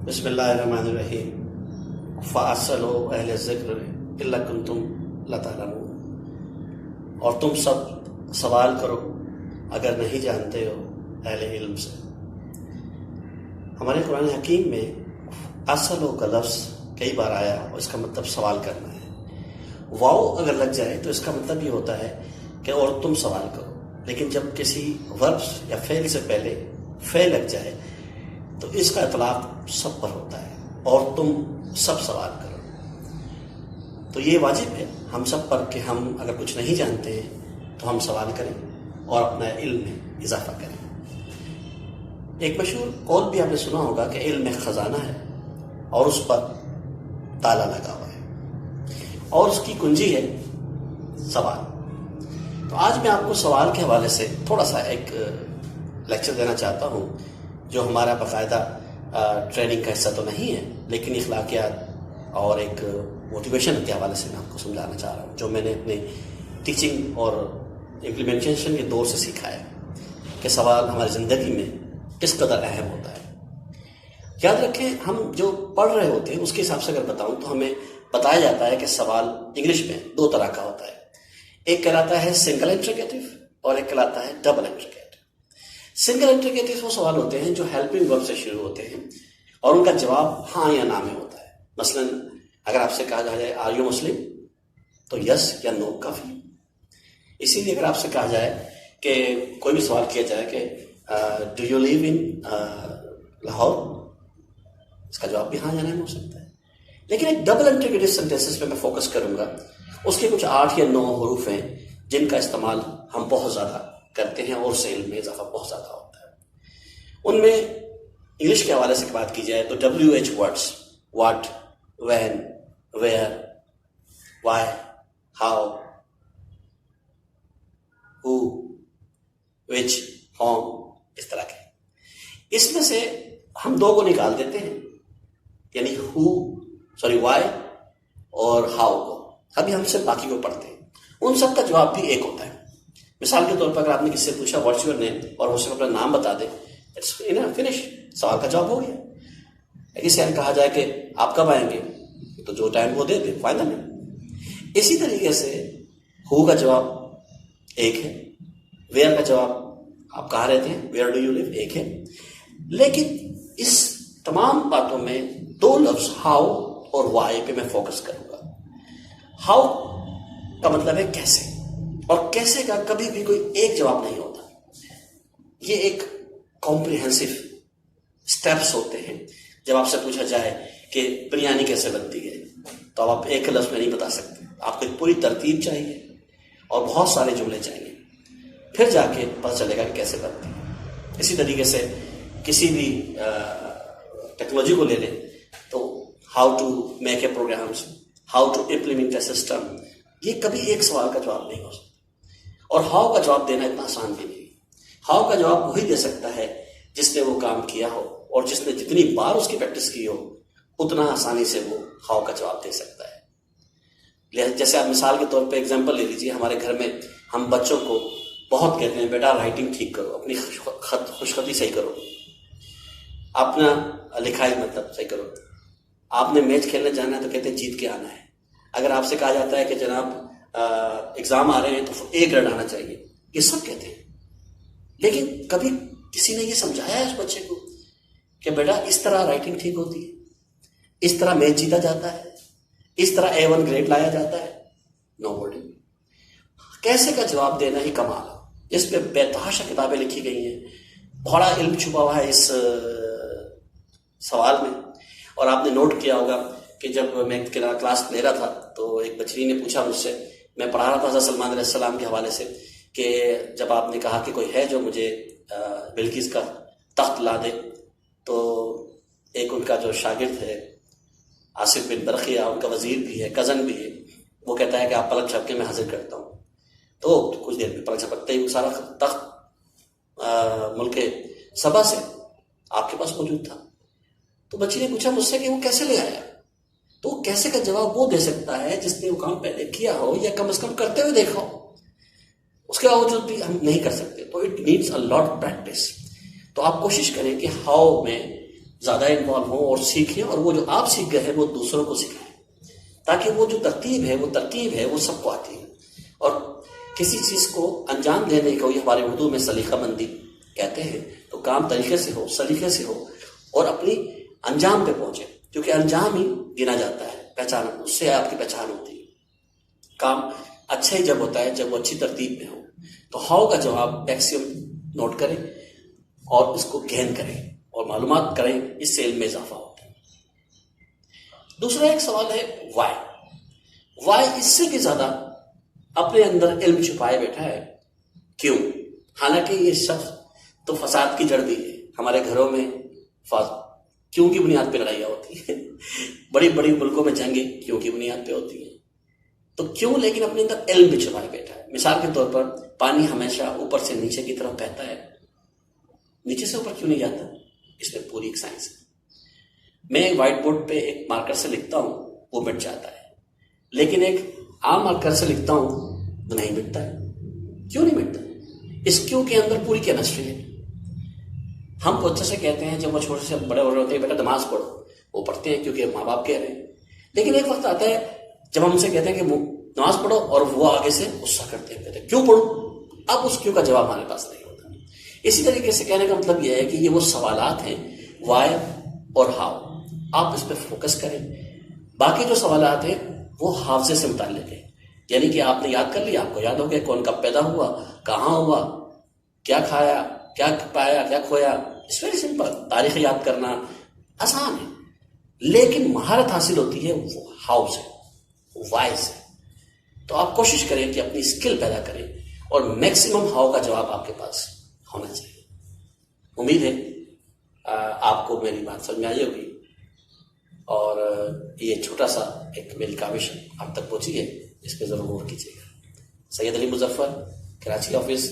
بسم اللہ الرحمن الرحیم فاسألوا اہل الذکر الا کنتم لا تعلمون، اور تم سب سوال کرو اگر نہیں جانتے ہو اہل علم سے۔ ہمارے قرآن حکیم میں اسألو کا لفظ کئی بار آیا اور اس کا مطلب سوال کرنا ہے۔ واو اگر لگ جائے تو اس کا مطلب یہ ہوتا ہے کہ اور تم سوال کرو، لیکن جب کسی ورب یا فعل سے پہلے فعل لگ جائے تو اس کا اطلاق سب پر ہوتا ہے، اور تم سب سوال کرو۔ تو یہ واجب ہے ہم سب پر کہ ہم اگر کچھ نہیں جانتے ہیں تو ہم سوال کریں اور اپنا علم میں اضافہ کریں۔ ایک مشہور قول بھی آپ نے سنا ہوگا کہ علم ایک خزانہ ہے اور اس پر تالا لگا ہوا ہے، اور اس کی کنجی ہے سوال۔ تو آج میں آپ کو سوال کے حوالے سے تھوڑا سا ایک لیکچر دینا چاہتا ہوں، جو ہمارا باقاعدہ ٹریننگ کا حصہ تو نہیں ہے، لیکن اخلاقیات اور ایک موٹیویشن کے حوالے سے میں آپ کو سمجھانا چاہ رہا ہوں، جو میں نے اپنے ٹیچنگ اور امپلیمنٹیشن کے دور سے سیکھا ہے کہ سوال ہماری زندگی میں کس قدر اہم ہوتا ہے۔ یاد رکھیں، ہم جو پڑھ رہے ہوتے ہیں اس کے حساب سے اگر بتاؤں تو ہمیں بتایا جاتا ہے کہ سوال انگلش میں دو طرح کا ہوتا ہے، ایک کہلاتا ہے سنگل انٹروگیٹو اور ایک کہلاتا ہے ڈبل انٹروگیٹو۔ سنگل انٹروگیٹو وہ سوال ہوتے ہیں جو ہیلپنگ ورب سے شروع ہوتے ہیں اور ان کا جواب ہاں یا نہ میں ہوتا ہے۔ مثلا اگر آپ سے کہا جائے آر یو مسلم تو یس یا نو کافی۔ اسی لیے اگر آپ سے کہا جائے کہ کوئی بھی سوال کیا جائے کہ ڈو یو لیو ان لاہور، اس کا جواب بھی ہاں یا نہ میں ہو سکتا ہے۔ لیکن ایک ڈبل انٹروگیٹو سینٹینسز پہ میں فوکس کروں گا، اس کے کچھ 8 یا 9 حروف ہیں جن کا استعمال ہم بہت زیادہ کرتے ہیں اور سے علم میں اضافہ بہت زیادہ ہوتا ہے۔ ان میں انگلش کے حوالے سے بات کی جائے تو WH words, what, when, where, why, how, who, which, whom, اس طرح کے۔ اس میں سے ہم 2 کو نکال دیتے ہیں، یعنی وائی اور ہاؤ کو، ابھی ہم سے باقی کو پڑھتے ہیں۔ ان سب کا جواب بھی ایک ہوتا ہے۔ مثال کے طور پر اگر آپ نے کس سے پوچھا واٹس یور نیم اور وہ صرف اپنا نام بتا دے، فنش، سوال کا جواب ہو گیا۔ اسے کہا جائے کہ آپ کب آئیں گے تو جو ٹائم وہ دے دے، فائدہ نہیں۔ اسی طریقے سے ہو کا جواب ایک ہے، ویئر کا جواب آپ کہاں رہتے ہیں، ویئر ڈو یو لیو، ایک ہے۔ لیکن اس تمام باتوں میں 2 لفظ ہاؤ اور وائی پہ میں فوکس کروں گا۔ ہاؤ کا مطلب ہے کیسے، اور کیسے کا کبھی بھی کوئی ایک جواب نہیں ہوتا، یہ ایک کمپریہنسو سٹیپس ہوتے ہیں۔ جب آپ سے پوچھا جائے کہ بریانی کیسے بنتی ہے تو آپ ایک لفظ میں نہیں بتا سکتے، آپ کو ایک پوری ترتیب چاہیے اور بہت سارے جملے چاہیے، پھر جا کے پتہ چلے گا کہ کیسے بنتی ہے۔ اسی طریقے سے کسی بھی ٹیکنالوجی کو لے لیں تو how to make a programs, how to implement a system, یہ کبھی ایک سوال کا جواب نہیں ہو سکتا۔ اور ہاؤ کا جواب دینا اتنا آسان بھی نہیں۔ ہاؤ کا جواب وہی دے سکتا ہے جس نے وہ کام کیا ہو اور جس نے جتنی بار اس کی پریکٹس کی ہو، اتنا آسانی سے وہ ہاؤ کا جواب دے سکتا ہے۔ جیسے آپ مثال کے طور پہ ایگزامپل لے لیجیے، ہمارے گھر میں ہم بچوں کو بہت کہتے ہیں بیٹا رائٹنگ ٹھیک کرو، اپنی خوشخطی صحیح کرو، اپنا لکھائی مطلب صحیح کرو۔ آپ نے میچ کھیلنے جانا ہے تو کہتے ہیں جیت کے آنا ہے۔ اگر آپ سے کہا جاتا ہے کہ جناب ایگزام آ رہے ہیں تو A گریڈ آنا چاہیے، یہ سب کہتے ہیں، لیکن کبھی کسی نے یہ سمجھایا ہے اس بچے کو کہ بیٹا اس طرح رائٹنگ ٹھیک ہوتی ہے، اس طرح میچ جیتا جاتا ہے، اس طرح A1 گریڈ لایا جاتا ہے؟ نو باڈی۔ کیسے کا جواب دینا ہی کمال ہے، اس پہ بےتحاشا کتابیں لکھی گئی ہیں، بڑا علم چھپا ہوا ہے اس سوال میں۔ اور آپ نے نوٹ کیا ہوگا کہ جب میں کلاس لے رہا تھا تو ایک بچی نے پوچھا مجھ سے، میں پڑھا رہا تھا حضرت سلمان علیہ السلام کے حوالے سے، کہ جب آپ نے کہا کہ کوئی ہے جو مجھے بلقیس کا تخت لا دے، تو ایک ان کا جو شاگرد ہے آصف بن برقیہ، ان کا وزیر بھی ہے، کزن بھی ہے، وہ کہتا ہے کہ آپ پلک جھپکے میں حاضر کرتا ہوں۔ تو کچھ دیر میں پلک جھپکتے ہی وہ سارا تخت ملک سبا سے آپ کے پاس موجود تھا۔ تو بچی نے پوچھا مجھ سے کہ وہ کیسے لے آیا؟ تو کیسے کا جواب وہ دے سکتا ہے جس نے وہ کام پہلے کیا ہو یا کم از کم کرتے ہوئے دیکھا ہو، اس کے باوجود بھی ہم نہیں کر سکتے۔ تو it needs a lot practice. تو آپ کوشش کریں کہ ہاؤ میں زیادہ انوالو ہوں اور سیکھیں، اور وہ جو آپ سیکھ گئے ہیں وہ دوسروں کو سکھائیں، تاکہ وہ جو ترتیب ہے وہ سب کو آتی ہے. اور کسی چیز کو انجام دینے کو، یہ ہمارے اردو میں سلیقہ مندی کہتے ہیں، تو کام طریقے سے ہو، سلیقے سے ہو، اور اپنی انجام پہ پہنچے، کیونکہ انجام ہی گنا جاتا ہے، پہچان، اس سے آپ کی پہچان ہوتی ہے. کام اچھا ہی جب ہوتا ہے جب وہ اچھی ترتیب میں ہو. تو ہاؤ کا جواب ایکسیوم نوٹ کریں اور اس کو گین کریں اور معلومات کریں، اس سے علم میں اضافہ ہوتا ہے. دوسرا ایک سوال ہے وائی. وائی اس سے بھی زیادہ اپنے اندر علم چھپائے بیٹھا ہے، کیوں. حالانکہ یہ شخص تو فساد کی جڑ بھی ہے. ہمارے گھروں میں کیوں کی بنیاد پہ لڑائیاں ہوتی ہیں، بڑی بڑی ملکوں میں جنگیں کیوں کی بنیاد پہ ہوتی ہیں. تو کیوں، لیکن اپنے اندر علم بھی چھپائے بیٹھا ہے. مثال کے طور پر پانی ہمیشہ اوپر سے نیچے کی طرف بہتا ہے، نیچے سے اوپر کیوں نہیں جاتا؟ اس میں پوری ایک سائنس ہے. میں وائٹ بورڈ پہ ایک مارکر سے لکھتا ہوں، وہ مٹ جاتا ہے، لیکن ایک عام مارکر سے لکھتا ہوں تو نہیں مٹتا ہے. کیوں نہیں مٹتا؟ اس کیوں کے اندر پوری کیمسٹری ہے. ہم بچے سے کہتے ہیں جب وہ چھوٹے سے بڑے ہو رہے ہوتے ہیں، بیٹا نماز پڑھو، وہ پڑھتے ہیں کیونکہ ماں باپ کہہ رہے ہیں. لیکن ایک وقت آتا ہے جب ہم ان سے کہتے ہیں کہ نماز پڑھو، اور وہ آگے سے غصہ کرتے ہیں، کہتے ہیں کیوں پڑھوں. اب اس کیوں کا جواب ہمارے پاس نہیں ہوتا. اسی طریقے سے کہنے کا مطلب یہ ہے کہ یہ وہ سوالات ہیں وائی اور ہاؤ، آپ اس پہ فوکس کریں. باقی جو سوالات ہیں وہ حافظے سے متعلق ہیں، یعنی کہ آپ نے یاد کر لیا، آپ کو یاد ہو گیا کون کب پیدا ہوا، کہاں ہوا، کیا کھایا، کیا پایا، کیا کھویا. It's very simple. تاریخ یاد کرنا آسان ہے، لیکن مہارت حاصل ہوتی ہے وہ ہاؤ سے، وائی سے. تو آپ کوشش کریں کہ اپنی اسکل پیدا کریں، اور میکسیمم ہاؤ کا جواب آپ کے پاس ہونا چاہیے. امید ہے آپ کو میری بات سمجھ میں آئی ہوگی، اور یہ چھوٹا سا ایک میری کاوش آپ تک پہنچی ہے، اس پہ ضرور غور کیجیے گا. سید علی مظفر، کراچی آفس.